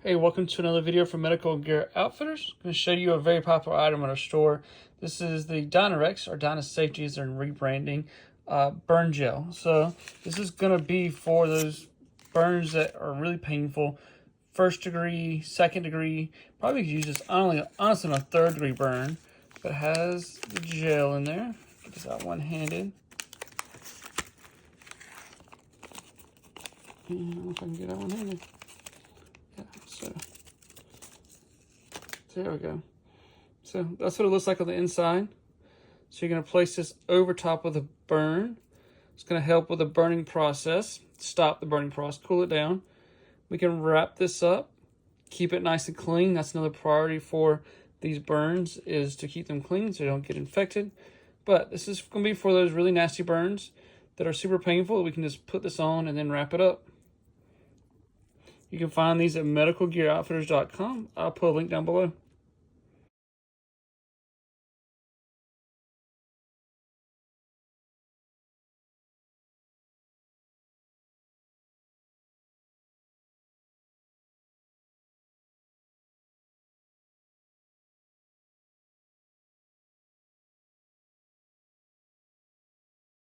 Hey, welcome to another video from Medical Gear Outfitters. I'm going to show you a very popular item in our store. This is the Dynarex, or DynaSafety is their rebranding, burn gel. So this is going to be for those burns that are really painful. First degree, second degree, probably could use this honestly on a third degree burn. But it has the gel in there. Get this out one-handed. I don't know if I can get out one-handed. So there we go. So that's what it looks like on the inside. So you're going to place this over top of the burn. It's going to help with the burning process, stop the burning process, cool it down. We can wrap this up, keep it nice and clean. That's another priority for these burns, is to keep them clean so they don't get infected. But this is going to be for those really nasty burns that are super painful. We can just put this on and then wrap it up. You can find these at medicalgearoutfitters.com. I'll put a link down below.